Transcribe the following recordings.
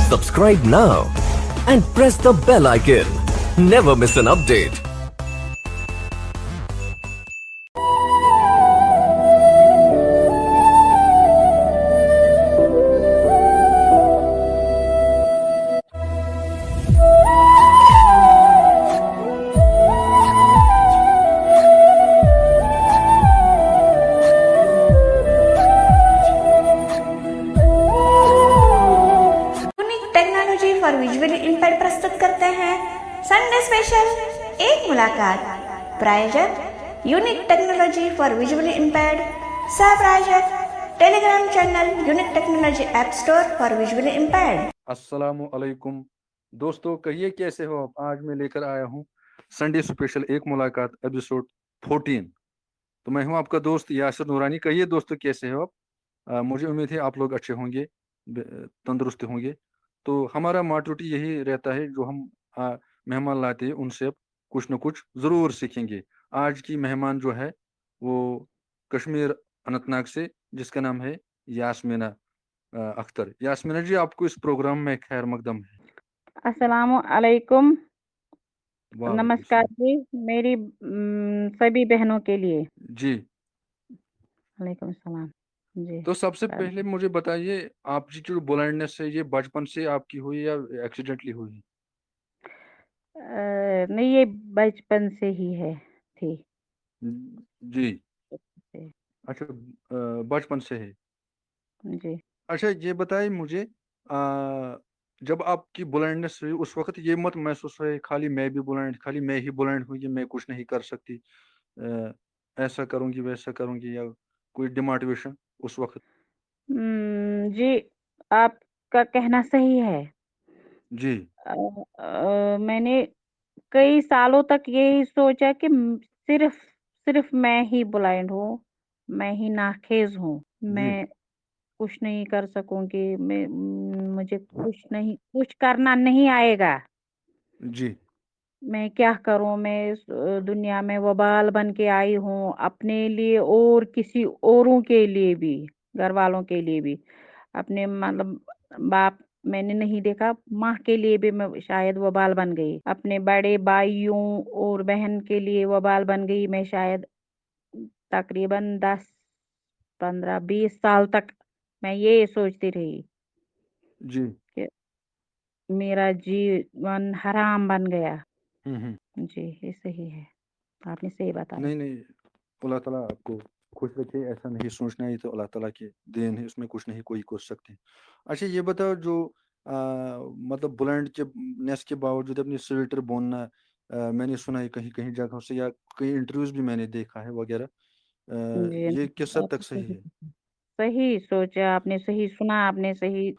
Subscribe now and press the bell icon. Never miss an update. Unique technology for visually impaired प्रस्तुत करते हैं Sunday special एक मुलाकात। प्रायोजक unique technology for visually impaired, सह प्रायोजक Telegram channel unique technology app store for visually impaired. अस्सलामु अलैकुम दोस्तों, कहिए कैसे हो आप। आज मैं लेकर आया हूँ संडे स्पेशल एक मुलाकात एपिसोड 14। तो मैं हूँ आपका दोस्त यासिर नूरानी। कहिए दोस्तों कैसे हो आप। मुझे उम्मीद है आप लोग अच्छे होंगे, तंदुरुस्त होंगे। तो हमारा मोटिव यही रहता है, जो हम मेहमान लाते हैं उनसे अब कुछ न कुछ ज़रूर सीखेंगे। आज की मेहमान जो है वो कश्मीर अनंतनाग से, जिसका नाम है यास्मीना अख्तर। यास्मीना जी, आपको इस प्रोग्राम में खैर मकदम है। अस्सलामु अलैकुम। वालेकुम नमस्कार सलाम। जी, मेरी सभी बहनों के लिए जी, वालेकुम सलाम जी। तो सबसे पहले मुझे बताइए, आपकी जो ब्लाइंडनेस है ये बचपन से आपकी हुई या एक्सीडेंटली हुई? नहीं, ये बचपन से ही है थी। जी, जी अच्छा, बचपन से है। जी। अच्छा, ये बताइए मुझे, जब आपकी ब्लाइंडनेस हुई उस वक्त ये मत महसूस हुआ खाली मैं भी ब्लाइंड, खाली मैं ही ब्लाइंड हुई, मैं कुछ नहीं कर सकती, अ, ऐसा करूंगी वैसा करूंगी, या कोई डिमोटिवेशन उस वक्त? जी, आपका कहना सही है। जी, मैंने कई सालों तक यही सोचा कि सिर्फ सिर्फ मैं ही ब्लाइंड हूँ, मैं ही नाखेज हूँ, जी, मैं कुछ नहीं कर सकूंगी, मुझे कुछ करना नहीं आएगा। जी, मैं क्या करूं, मैं इस दुनिया में वबाल बन के आई हूँ, अपने लिए और किसी औरों के लिए भी, घर वालों के लिए भी, अपने मतलब बाप मैंने नहीं देखा, माँ के लिए भी मैं शायद वबाल बन गई, अपने बड़े भाइयों और बहन के लिए वबाल बन गई मैं शायद। तकरीबन 10 15 20 साल तक मैं ये सोचती रही जी। कि मेरा जीवन हराम बन गया। हम्म। जी, ये सही है, आपने सही बताया। नहीं नहीं, अल्लाह ताला आपको खुश रखे। ऐसा नहीं सोचना, ही तो अल्लाह ताला की देन है, इसमें कुछ नहीं कोई कर सकते। अच्छा, ये बताओ, जो मतलब ब्लाइंड के नेस के बावजूद अपनी स्वेटर बुनना, मैंने सुना है कहीं कहीं जगहों से, या कई इंटरव्यूज भी मैंने देखा है वगैरह, जी, ये नहीं, किस हद तक आपने सही सही है? सही सोचा, आपने सही सुना, आपने सही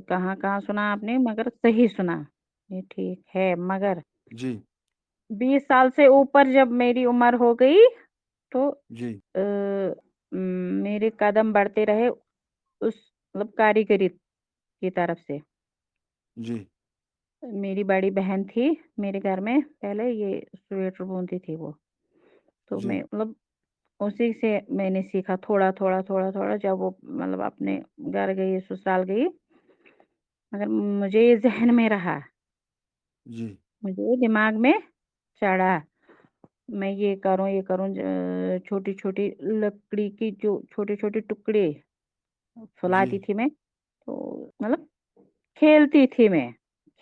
कहाँ-कहाँ सुना आपने, मगर सही सुना। ये ठीक है, मगर जी, 20 साल से ऊपर जब मेरी उम्र हो गई तो जी, मेरे कदम बढ़ते रहे उस मतलब कारीगरी की तरफ से। जी, मेरी बड़ी बहन थी मेरे घर में, पहले ये स्वेटर बुनती थी वो, तो जी, मैं मतलब उसी से मैंने सीखा थोड़ा थोड़ा थोड़ा थोड़ा, जब वो मतलब अपने घर गई, ससुराल गई, मगर मुझे ये जहन में रहा, जी, मुझे दिमाग में चढ़ा, मैं ये करूं, छोटी छोटी लकड़ी की जो छोटे छोटे टुकड़े जी, फुलाती थी मैं, तो मतलब खेलती थी मैं,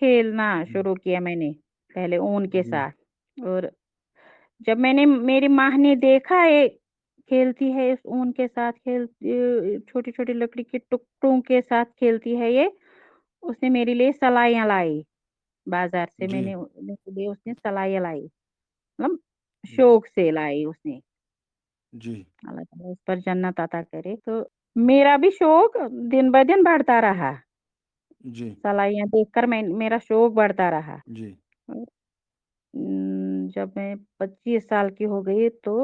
खेलना जी, शुरू किया मैंने पहले ऊन के जी, साथ। और जब मैंने मेरी माँ ने देखा ये खेलती है इस ऊन के साथ, छोटी छोटी लकड़ी के टुकड़ों के साथ खेलती है ये, उसने मेरे लिए सलाइयाँ लाई बाजार से, जी, मेरे लिए उसने सलाइयाँ लाई, मतलब शौक से लाई उसने। जी, अल्लाह ताला उस पर जन्नत अता करे। तो मेरा भी शौक दिन ब दिन बढ़ता रहा, जी, सलाइयाँ देखकर मेरा शौक बढ़ता रहा। जी, और जब मैं 25 साल की हो गई तो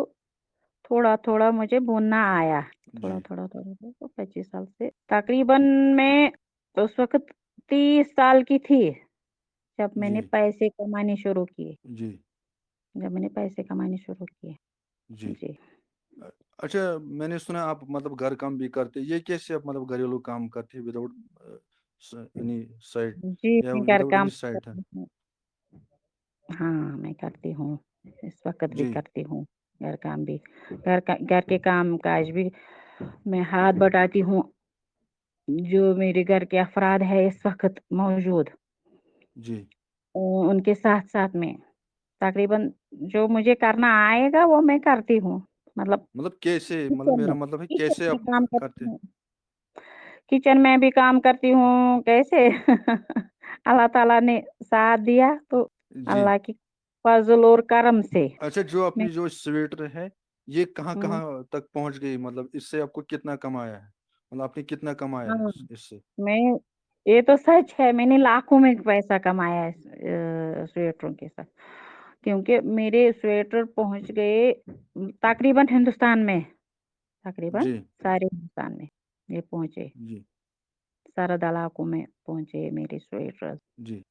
थोड़ा-थोड़ा मुझे बुनना आया। जी, थोड़ा-थोड़ा, थोड़ा-थोड़ा, तो 25 साल से तकरीबन मैं उस वक़्त 30 साल की थी, जब मैंने जी, पैसे कमाने शुरू किए, जी, जब मैंने पैसे कमाने शुरू किए। जी। जी। अ, अच्छा, मैंने सुना आप मतलब घर काम भी करते, ये कैसे आप मतलब घरेलू काम करते विदाउट any side जी, या मैं घर without काम any side है? करती हूँ। हाँ, मैं करती हूँ, इस वक़्त भी जी करती हूँ, घर काम भी। घर के काम-काज भी मैं हाथ बटाती हूँ, जो मेरे घर के अफ़राद है इस वक़्त मौजूद, जी उनके साथ-साथ में तकरीबन जो मुझे करना आएगा वो मैं करती हूँ। मतलब मतलब कैसे, मतलब किचन मेरा में मतलब है किचन कैसे में आप काम करती करते? हूँ। किचन में भी काम करती हूँ, कैसे अल्लाह ताला ने साथ दिया तो जी अल्लाह की फ़ज़ल और करम से अच्छा, जो मैं अपनी जो स्वेटर है ये कहाँ हुँ, कहाँ तक पहुंच गई, मतलब इससे आपको कितना कमाया है, मतलब आपने कितना कमाया है हाँ, इससे? मैं ये तो सच है मैंने लाखों में पैसा कमाया है स्वेटरों के साथ। क्योंकि मेरे स्वेटर पहुँच गए तकरीबन हिंदुस्तान में, तकरीबन जी सारे हिंदुस्तान में ये पहुँचे, जी सरहद इलाकों में पहुँचे मेरे स्वेटर। जी।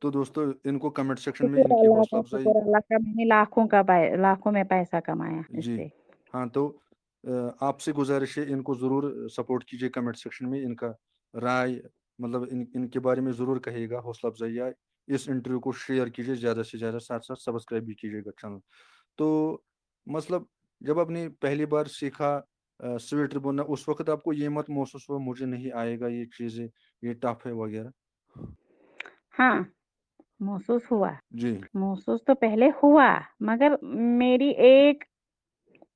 तो दोस्तों इनको कमेंट सेक्शन में इनकी हौसला अफजाई। शुक्र अल्लाह का मैंने लाखों में पैसा कमाया जी इससे। हाँ, तो आपसे गुजारिश है इनको ज़रूर सपोर्ट कीजिए कमेंट सेक्शन में, इनका राय मतलब इनके बारे में ज़रूर कहिएगा, हौसला अफजाई या इस इंटरव्यू को शेयर कीजिए ज़्यादा से ज़्यादा, साथ साथ सब्सक्राइब भी कीजिएगा चैनल। तो मतलब जब आपने पहली बार सीखा स्वेटर बुनना, उस वक्त आपको ये मत महसूस हुआ मुझे नहीं आएगा ये चीज़ें, ये टफ है वगैरह? हाँ, महसूस हुआ। जी महसूस तो पहले हुआ मगर मेरी एक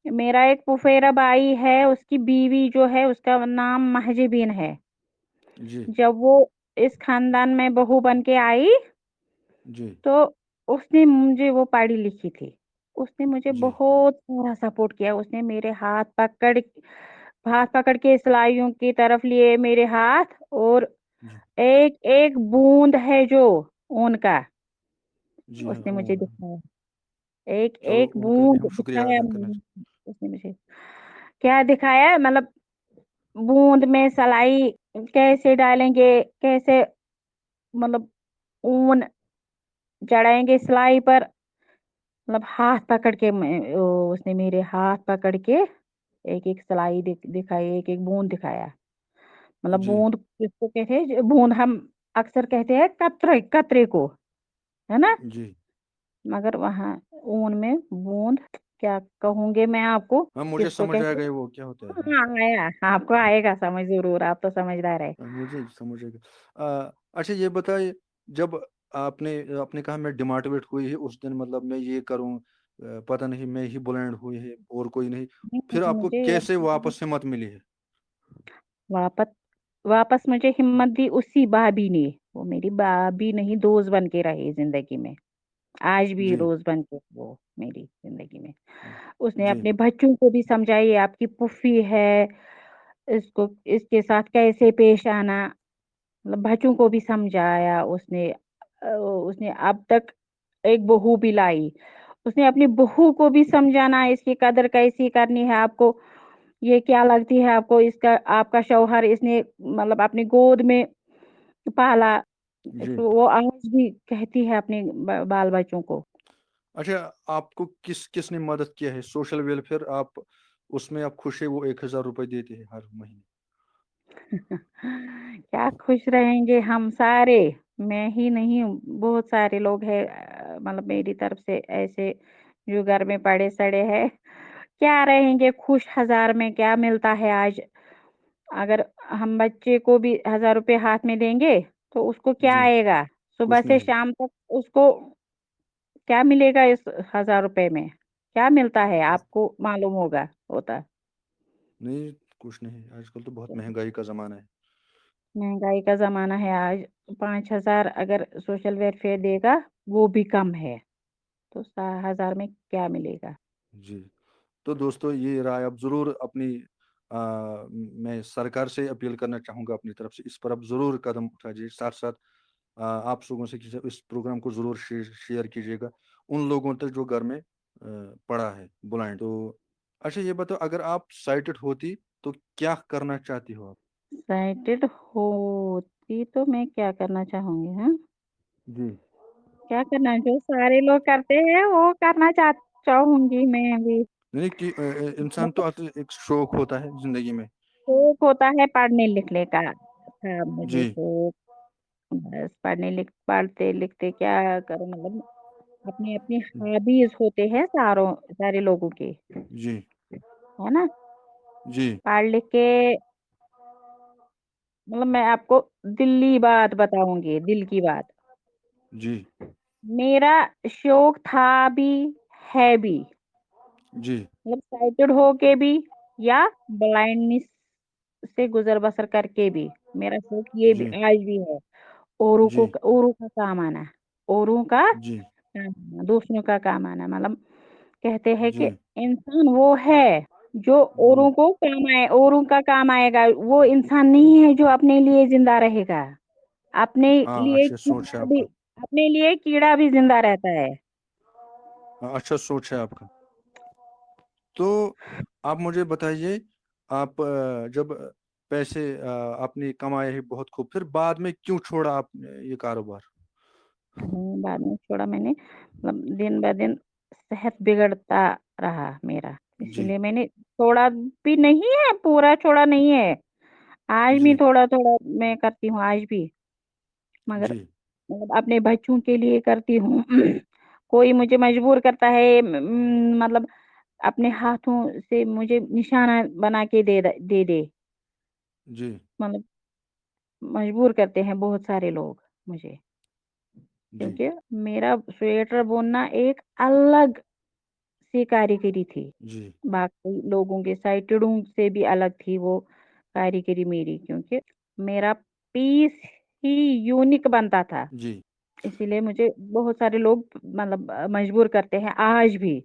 मेरा एक फुफेरा भाई है उसकी बीवी जो है उसका नाम महजबीन है। जी जब वो इस खानदान में बहू बन के आई जी तो उसने मुझे वो पढ़ी लिखी थी। उसने मुझे जी बहुत सारा सपोर्ट किया। उसने मेरे हाथ पकड़ के सिलाइयों की तरफ लिए मेरे हाथ और जी एक-एक बूँद है जो ऊन का, जी हाँ, उसने मुझे दिखाया। चलो एक-एक उनका भी बूँद हम शुक्रिया दिखाया अदा करना उसने मुझे। क्या दिखाया मतलब बूँद में सिलाई कैसे डालेंगे, कैसे मतलब ऊन चढ़ाएँगे सिलाई पर मतलब हाथ पकड़ के उसने मेरे हाथ पकड़ के एक-एक सिलाई दिखाई, एक-एक बूँद दिखाया। मतलब जी बूँद किसको कहते हैं? बूँद हम अक्सर कहते हैं कतरे कतरे को, है ना? जी मगर वहाँ ऊन में बूँद क्या कहूँगी मैं आपको, हाँ, मुझे किसको समझ आ कहते गए हैं? वो क्या होता है, हाँ। हाँ, आया, आपको आएगा समझ ज़रूर, आप तो समझदार है। मुझे समझ आ गया। अच्छा ये बताइए, जब आपने आपने कहा मैं डिमोटिवेट हुई है उस दिन, मतलब मैं ये करूँ, पता नहीं मैं ही ब्लाइंड हुई है और कोई नहीं, फिर नहीं, आपको मुझे कैसे वापस हिम्मत मिली है? वापस वापस मुझे हिम्मत दी उसी भाभी ने, वो मेरी भाभी नहीं दोस्त बन के रही ज़िंदगी में, आज भी जी दोस्त बन के वो मेरी ज़िंदगी में। उसने जी अपने बच्चों को भी समझाई आपकी फूफी है, इसको इसके साथ कैसे पेश आना, मतलब बच्चों को भी समझाया उसने। उसने अब तक एक बहू भी लाई। उसने अपनी बहू को भी समझाना इसकी कदर कैसी करनी है आपको, ये क्या लगती है आपको इसका आपका शौहर इसने मतलब अपनी गोद में पाला। जी। तो वो आज भी कहती है अपने बाल-बच्चों को। अच्छा, आपको किसने मदद किया है सोशल वेलफेयर, आप उसमें आप खुश है, वो 1000 रुपए देते हैं हर महीने? क्या खुश रहेंगे हम सारे, मैं ही नहीं बहुत सारे लोग हैं मतलब मेरी तरफ से ऐसे जो घर में पड़े सड़े हैं। क्या रहेंगे खुश, 1000 में क्या मिलता है आज? अगर हम बच्चे को भी 1000 रुपए हाथ में देंगे, तो उसको क्या जी आएगा? सुबह कुछ से नहीं। शाम तक उसको क्या मिलेगा इस 1000 रुपए में? क्या मिलता है आपको मालूम होता। नहीं, कुछ नहीं, आजकल तो बहुत महंगाई का जमाना है। महँगाई का ज़माना है आज 5000 अगर सोशल वेलफेयर देगा, वो भी कम है, तो सा 1000 में क्या मिलेगा? जी, तो दोस्तों ये राय आप ज़रूर अपनी, मैं सरकार से अपील करना चाहूँगा अपनी तरफ से, इस पर आप ज़रूर कदम उठाइए। साथ-साथ आप लोगों से किसी इस प्रोग्राम को ज़रूर शेयर कीजिएगा उन लोगों तक जो घर में पड़ा है ब्लाइंड। तो अच्छा ये बताओ, अगर आप साइटेड होती तो क्या करना चाहती हो आप? एक्साइटेड होती तो मैं क्या करना चाहूँगी, हाँ? जी। क्या करना जो सारे लोग करते हैं, वो करना चाहूँगी मैं भी। नहीं कि इंसान तो एक शौक होता है ज़िंदगी में। शौक होता है पढ़ने-लिखने का, था मुझे जी शौक, बस पढ़ते लिखते क्या करूँ, मतलब अपनी अपनी हॉबीज होते हैं सारे लोगों के, जी है ना। जी पढ़ लिख के, मतलब मैं आपको दिल्ली बात बताऊंगी, दिल की बात। जी मेरा शौक था भी, है भी, जी मतलब साइटेड हो के भी या ब्लाइंडनेस से गुजर बसर करके भी, मेरा शौक ये भी जी आज भी है। औरों को, जी औरों का काम आना, औरों का जी काम आना, दूसरों का काम आना, मतलब कहते हैं कि जी इंसान वो है जो जी औरों को काम आए, औरों का काम आएगा। वो इंसान नहीं है जो अपने लिए जिंदा रहेगा। अपने हाँ लिए अच्छी सोच है कीड़ा भी, आपका। अपने लिए कीड़ा भी जिंदा रहता है। हाँ, अच्छा सोच है आपका। तो आप मुझे बताइए, आप जब पैसे आपने कमाए हैं बहुत खूब, फिर बाद में क्यों छोड़ा आपने ये कारोबार? बाद में छोड़ा मैंने, मतलब दिन ब दिन सेहत बिगड़ता रहा मेरा, जी इसीलिए मैंने छोड़ा भी नहीं है, पूरा छोड़ा नहीं है। आज भी जी थोड़ा थोड़ा मैं करती हूँ आज भी, मगर जी मतलब अपने बच्चों के लिए करती हूँ। कोई मुझे मजबूर करता है, मतलब अपने हाथों से मुझे निशाना बना के दे दे, जी मतलब मजबूर करते हैं बहुत सारे लोग मुझे, जी क्योंकि मेरा स्वेटर बुनना एक अलग सी कारीगरी थी। जी बाकी लोगों के साइटों से भी अलग थी वो कारीगरी मेरी, क्योंकि मेरा पीस ही यूनिक बनता था। जी इसीलिए मुझे बहुत सारे लोग मतलब मजबूर करते हैं आज भी।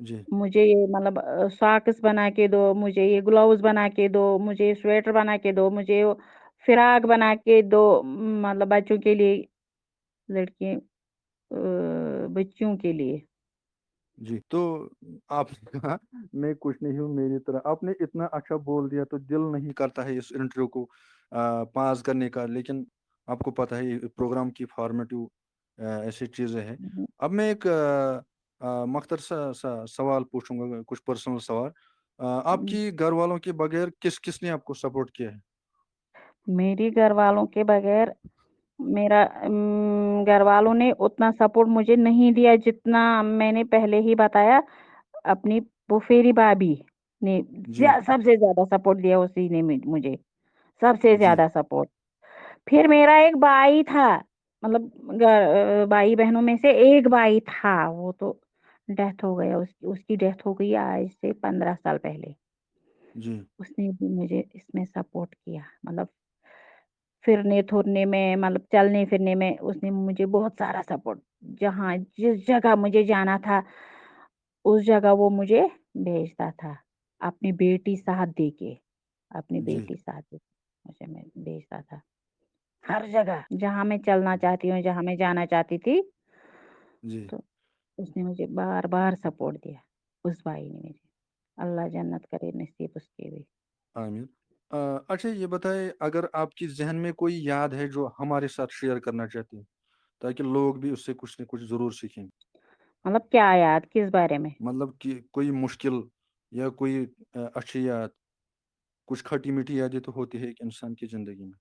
जी मुझे ये मतलब सॉक्स बना के दो, मुझे ये ग्लव्स बना के दो, मुझे स्वेटर बना के दो, मुझे वो फ्राक बना के दो, मतलब बच्चों के लिए, लड़कियों, बच्चियों के लिए। जी। तो आपने कहा मैं कुछ नहीं हूँ मेरी तरह, आपने इतना अच्छा बोल दिया तो दिल नहीं करता है इस इंटरव्यू को पास करने का, लेकिन आपको पता है ये प्रोग्राम की फॉर्मेटिव ऐसी चीजें हैं। हम्म, अब मैं एक मख्तर सा सवाल पूछूंगा, कुछ पर्सनल सवाल। हम्म। आपकी घर वालों के बगैर किस किसने आपको सपोर्ट किया है? मेरी घर वालों के बगैर, मेरा घर वालों ने उतना सपोर्ट मुझे नहीं दिया जितना मैंने पहले ही बताया। अपनी फुफेरी भाभी ने जी सबसे ज्यादा सपोर्ट दिया, उसी ने मुझे सबसे जी ज्यादा सपोर्ट। फिर मेरा एक भाई था, मतलब भाई बहनों में से एक भाई था, वो तो डेथ हो गया, उसकी डेथ हो गई आज से 15 साल पहले। जी उसने भी मुझे इसमें सपोर्ट किया, मतलब फिरने थुरने में, मतलब चलने फिरने में उसने मुझे बहुत सारा सपोर्ट। जहाँ जिस जगह मुझे जाना था उस जगह वो मुझे भेजता था, अपनी बेटी साथ दे के, अपनी जी बेटी साथ दे के मुझे मैं भेजता था। हर जगह जहाँ मैं चलना चाहती हूँ, जहाँ मैं जाना चाहती थी, जी तो उसने मुझे बार बार सपोर्ट दिया, उस भाई ने मुझे। अल्लाह जन्नत करे नसीब उसके भी। आमीन। अच्छा ये बताए, अगर आपकी जहन में कोई याद है जो हमारे साथ शेयर करना चाहते हैं, ताकि लोग भी उससे कुछ न कुछ जरूर सीखें। मतलब क्या याद, किस बारे में? मतलब कि कोई मुश्किल या कोई अच्छी याद, कुछ खट्टी मीठी यादें तो होती है एक इंसान की जिंदगी में।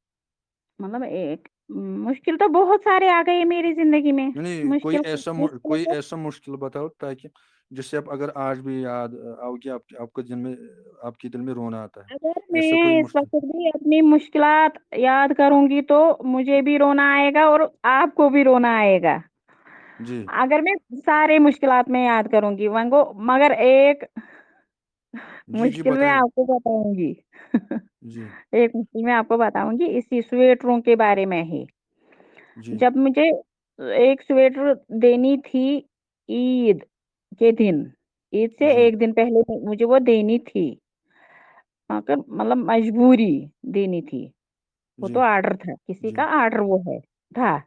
मतलब एक मुश्किल तो बहुत सारे आ गए मेरी जिंदगी में। नहीं, कोई मुश्किल ऐसा मुश्किल कोई तो, ऐसा मुश्किल बताओ, ताकि जिससे आप अगर आज भी याद आओगी, आपके दिल में, आपके दिल में रोना आता है। अगर ऐसा कोई मैं इस मुश्किल। वक्त भी अपनी मुश्किलात याद करूंगी तो मुझे भी रोना आएगा और आपको भी रोना आएगा। जी अगर मैं सारे मुश्किलात में याद करूंगी वंगो, मगर एक जी जी मुश्किल में बताए। आपको बताऊंगी। जी एक मुश्किल में आपको बताऊंगी इसी स्वेटरों के बारे में ही। जी जब मुझे एक स्वेटर देनी थी ईद के दिन, ईद से जी एक दिन पहले मुझे वो देनी थी, मगर मतलब मजबूरी देनी थी। वो तो जी आर्डर था, किसी का जी आर्डर वो है था, जी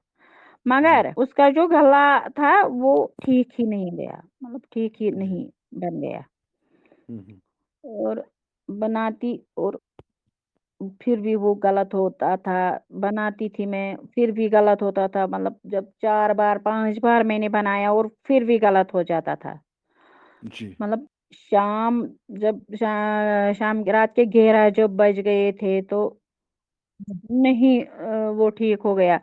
मगर उसका जो गला था वो ठीक ही नहीं गया, मतलब ठीक ही जी नहीं बन गया। हम्म। और बनाती, और फिर भी वो गलत होता था। बनाती थी मैं, फिर भी गलत होता था, मतलब जब 4 बार 5 बार मैंने बनाया और फिर भी गलत हो जाता था। जी मतलब शाम, जब शाम रात के 11 जब बज गए थे तो नहीं वो ठीक हो गया।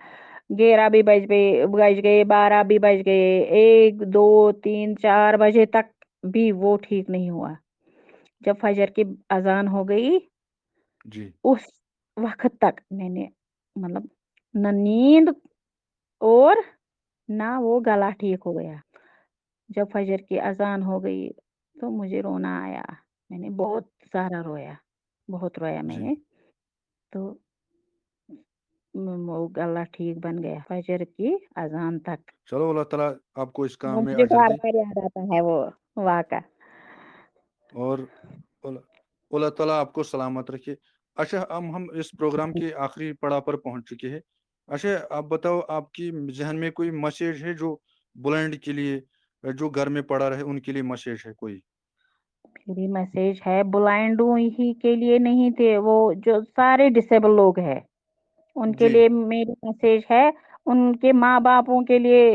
11 भी बज गए, 12 भी बज गए, 1, 2, 3, 4 बजे तक भी वो ठीक नहीं हुआ। जब फजर की अजान हो गई, जी उस वक़्त तक मैंने मतलब ना नींद और ना वो गला ठीक हो गया। जब फजर की अजान हो गई, तो मुझे रोना आया। मैंने बहुत सारा रोया, बहुत रोया जी। मैंने। तो वो गला ठीक बन गया फजर की अजान तक। चलो अल्लाह ताला आपको इस वो काम में मुझे अजर दे। बार-बार याद आता है वो वाक़ा। और अल्लाह अल्लाह ताला आपको सलामत रखे। अच्छा, हम इस प्रोग्राम के आखिरी पड़ाव पर पहुंच चुके हैं। अच्छा, आप बताओ, आपकी जहन में कोई मैसेज है जो ब्लाइंड के लिए, जो घर में पड़ा रहे उनके लिए मैसेज है कोई? मेरी मैसेज है ब्लाइंडों ही के लिए नहीं थे, वो जो सारे डिसेबल लोग हैं, उनके जी लिए मेरी मैसेज है। उनके माँ-बापों के लिए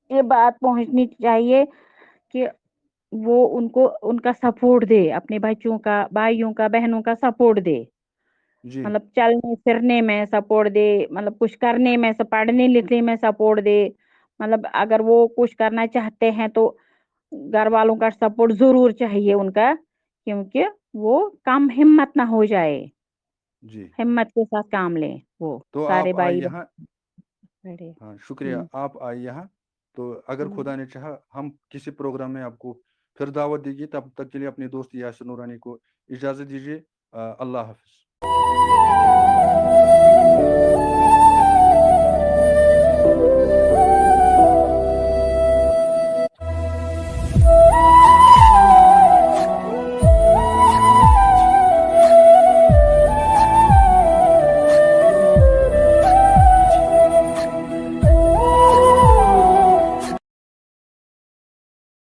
ये बात पहुँचनी चाहिए कि वो उनको उनका सपोर्ट दे, अपने बच्चों का, भाइयों का, बहनों का सपोर्ट दे। जी मतलब चलने-फिरने में सपोर्ट दे, मतलब कुछ करने में पढ़ने-लिखने में सपोर्ट दे। मतलब अगर वो कुछ करना चाहते हैं तो घर वालों का सपोर्ट ज़रूर चाहिए उनका, क्योंकि वो कम हिम्मत ना हो जाए, जी। हिम्मत के साथ काम लें वो तो सारे आप आए भाई यहाँ। बड़े। हाँ, शुक्रिया, हुँ, आप आए यहाँ। तो अगर हुँ। खुदा ने चाहा, हम किसी प्रोग्राम में आपको फिर दावत देगी। तब तक के लिए अपने दोस्त यासिर नूरानी को इजाज़त दीजिए। अल्लाह हाफ़िज़।